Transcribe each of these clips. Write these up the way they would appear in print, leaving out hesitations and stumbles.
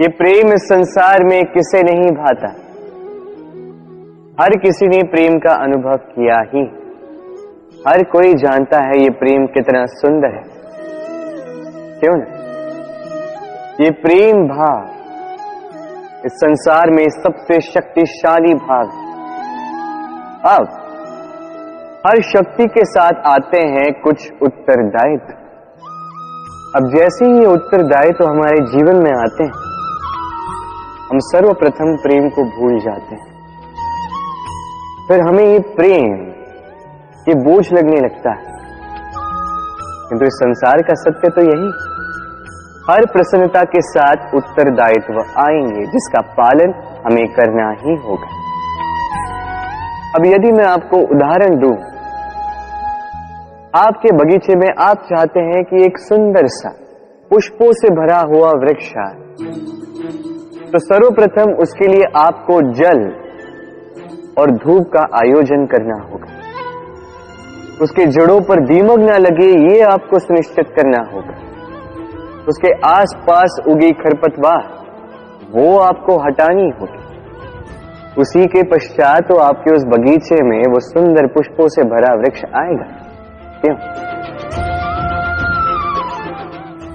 ये प्रेम इस संसार में किसे नहीं भाता, हर किसी ने प्रेम का अनुभव किया ही। हर कोई जानता है ये प्रेम कितना सुंदर है, क्यों ना? ये प्रेम भाव इस संसार में सबसे शक्तिशाली भाव है। अब हर शक्ति के साथ आते हैं कुछ उत्तरदायित्व। अब जैसे ही ये उत्तरदायित्व हमारे जीवन में आते हैं, हम सर्वप्रथम प्रेम को भूल जाते हैं। फिर हमें ये प्रेम ये बोझ लगने लगता है। किंतु इस संसार का सत्य तो यही, हर प्रसन्नता के साथ उत्तरदायित्व आएंगे जिसका पालन हमें करना ही होगा। अब यदि मैं आपको उदाहरण दूं, आपके बगीचे में आप चाहते हैं कि एक सुंदर सा पुष्पों से भरा हुआ वृक्ष आए, तो सर्वप्रथम उसके लिए आपको जल और धूप का आयोजन करना होगा। उसके जड़ों पर दीमक ना लगे ये आपको सुनिश्चित करना होगा। उसके आसपास उगी खरपतवार वो आपको हटानी होगी। उसी के पश्चात तो आपके उस बगीचे में वो सुंदर पुष्पों से भरा वृक्ष आएगा। क्यों?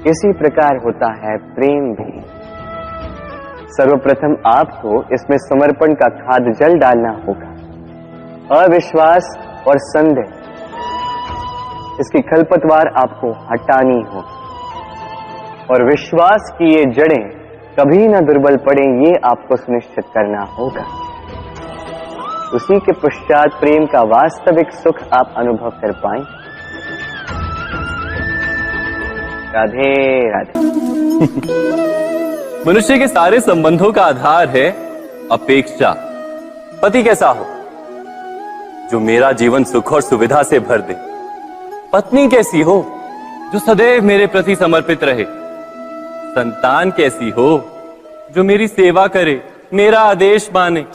इसी प्रकार होता है प्रेम भी। सर्वप्रथम आपको इसमें समर्पण का खाद जल डालना होगा। अविश्वास और संदेह, इसकी खरपतवार आपको हटानी होगी और विश्वास की ये जड़ें कभी ना दुर्बल पड़े ये आपको सुनिश्चित करना होगा। उसी के पश्चात प्रेम का वास्तविक सुख आप अनुभव कर पाएं। राधे राधे। मनुष्य के सारे संबंधों का आधार है अपेक्षा। पति कैसा हो जो मेरा जीवन सुख और सुविधा से भर दे, पत्नी कैसी हो जो सदैव मेरे प्रति समर्पित रहे, संतान कैसी हो जो मेरी सेवा करे, मेरा आदेश माने।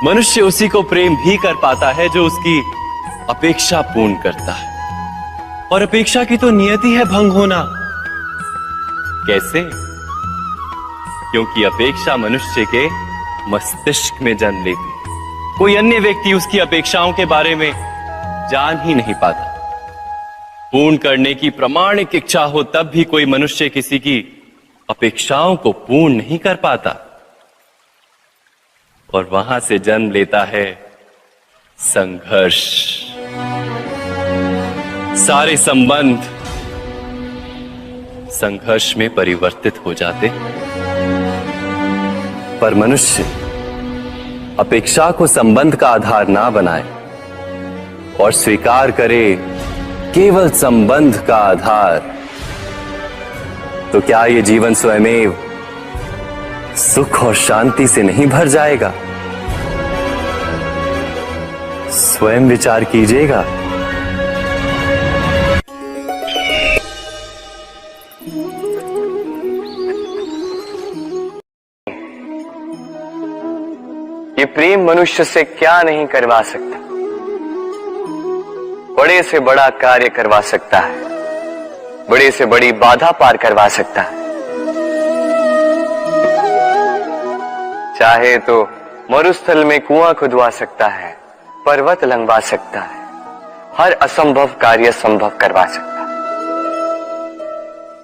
मनुष्य उसी को प्रेम भी कर पाता है जो उसकी अपेक्षा पूर्ण करता है, और अपेक्षा की तो नियति है भंग होना। कैसे? क्योंकि अपेक्षा मनुष्य के मस्तिष्क में जन्म लेती है। कोई अन्य व्यक्ति उसकी अपेक्षाओं के बारे में जान ही नहीं पाता। पूर्ण करने की प्रामाणिक इच्छा हो तब भी कोई मनुष्य किसी की अपेक्षाओं को पूर्ण नहीं कर पाता, और वहां से जन्म लेता है संघर्ष। सारे संबंध संघर्ष में परिवर्तित हो जाते। पर मनुष्य अपेक्षा को संबंध का आधार ना बनाए और स्वीकार करे केवल संबंध का आधार, तो क्या ये जीवन स्वयमेव सुख और शांति से नहीं भर जाएगा? स्वयं विचार कीजिएगा। ये प्रेम मनुष्य से क्या नहीं करवा सकता, बड़े से बड़ा कार्य करवा सकता है, बड़े से बड़ी बाधा पार करवा सकता है। चाहे तो मरुस्थल में कुआं खुदवा सकता है, पर्वत लंघवा सकता है, हर असंभव कार्य संभव करवा सकता है।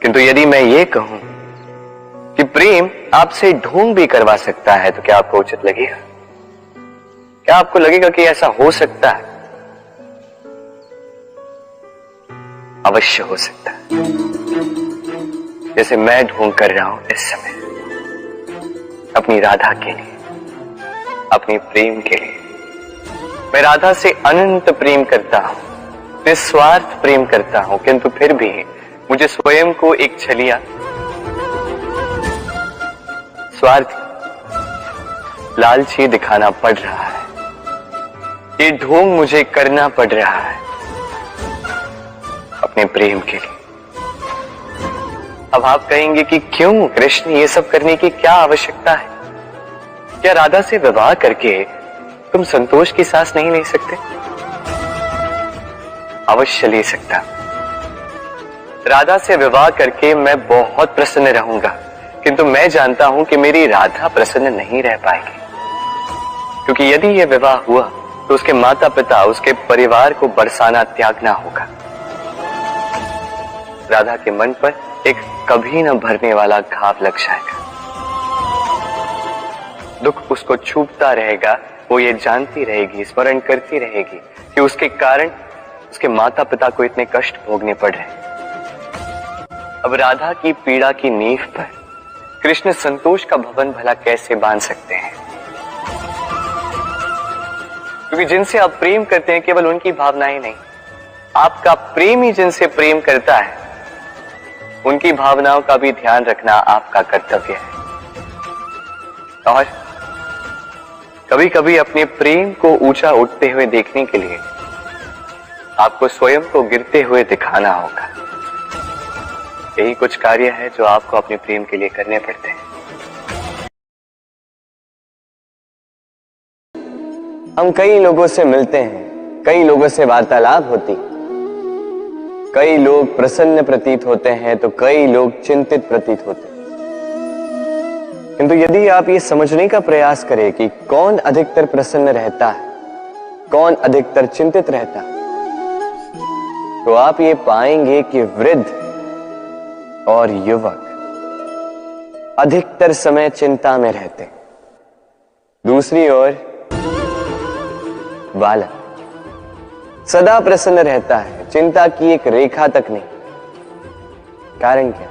किंतु यदि मैं ये कहूं कि प्रेम आपसे ढोंग भी करवा सकता है, तो क्या आपको उचित लगेगा? क्या आपको लगेगा कि ऐसा हो सकता है? अवश्य हो सकता है। जैसे मैं ढोंग कर रहा हूं इस समय अपनी राधा के लिए, अपनी प्रेम के लिए। मैं राधा से अनंत प्रेम करता हूं, निस्वार्थ प्रेम करता हूं, किंतु फिर भी मुझे स्वयं को एक छलिया, स्वार्थी, लालची दिखाना पड़ रहा है। ये ढोंग मुझे करना पड़ रहा है अपने प्रेम के लिए। अब आप कहेंगे कि क्यों कृष्ण, ये सब करने की क्या आवश्यकता है? क्या राधा से विवाह करके तुम संतोष की सांस नहीं ले सकते? अवश्य ले सकता। राधा से विवाह करके मैं बहुत प्रसन्न रहूंगा, किंतु मैं जानता हूं कि मेरी राधा प्रसन्न नहीं रह पाएगी, क्योंकि यदि यह विवाह हुआ तो उसके माता पिता, उसके परिवार को बरसाना त्यागना होगा। राधा के मन पर एक कभी न भरने वाला घाव लग जाएगा। दुख उसको छूटता रहेगा, वो ये जानती रहेगी, स्मरण करती रहेगी कि उसके कारण उसके माता पिता को इतने कष्ट भोगने पड़ रहे। अब राधा की पीड़ा की नींव पर कृष्ण संतोष का भवन भला कैसे बांध सकते हैं? क्योंकि जिनसे आप प्रेम करते हैं केवल उनकी भावनाएं नहीं, आपका प्रेमी जिनसे प्रेम करता है उनकी भावनाओं का भी ध्यान रखना आपका कर्तव्य है। और कभी कभी अपने प्रेम को ऊंचा उठते हुए देखने के लिए आपको स्वयं को गिरते हुए दिखाना होगा। यही कुछ कार्य है जो आपको अपने प्रेम के लिए करने पड़ते हैं। हम कई लोगों से मिलते हैं, कई लोगों से वार्तालाप होती, कई लोग प्रसन्न प्रतीत होते हैं तो कई लोग चिंतित प्रतीत होते हैं। किंतु यदि आप ये समझने का प्रयास करें कि कौन अधिकतर प्रसन्न रहता है, कौन अधिकतर चिंतित रहता है, तो आप ये पाएंगे कि वृद्ध और युवक अधिकतर समय चिंता में रहते, दूसरी ओर बालक सदा प्रसन्न रहता है, चिंता की एक रेखा तक नहीं। कारण क्या?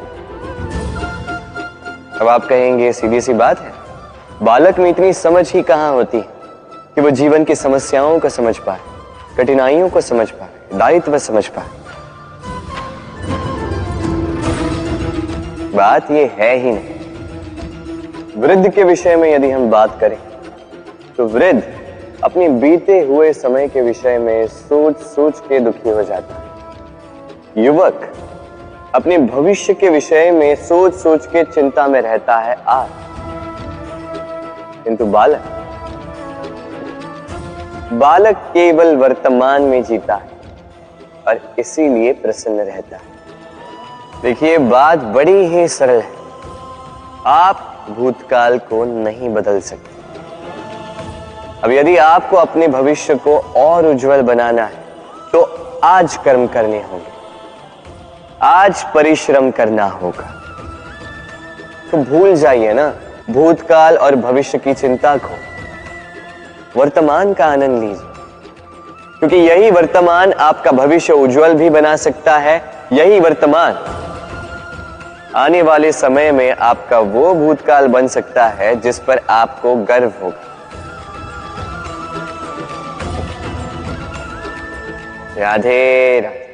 अब आप कहेंगे सीधी सी बात है, बालक में इतनी समझ ही कहां होती है कि वो जीवन की समस्याओं को समझ पाए, कठिनाइयों को समझ पाए, दायित्व समझ पाए। बात ये है ही नहीं। वृद्ध के विषय में यदि हम बात करें तो वृद्ध अपने बीते हुए समय के विषय में सोच सोच के दुखी हो जाता है। युवक अपने भविष्य के विषय में सोच सोच के चिंता में रहता है आज। किंतु बालक केवल वर्तमान में जीता है और इसीलिए प्रसन्न रहता है। देखिए, बात बड़ी ही सरल है। आप भूतकाल को नहीं बदल सकते। अब यदि आपको अपने भविष्य को और उज्जवल बनाना है तो आज कर्म करने होंगे, आज परिश्रम करना होगा। तो भूल जाइए ना भूतकाल और भविष्य की चिंता को, वर्तमान का आनंद लीजिए, क्योंकि यही वर्तमान आपका भविष्य उज्जवल भी बना सकता है। यही वर्तमान आने वाले समय में आपका वो भूतकाल बन सकता है जिस पर आपको गर्व होगा। राधे राधे।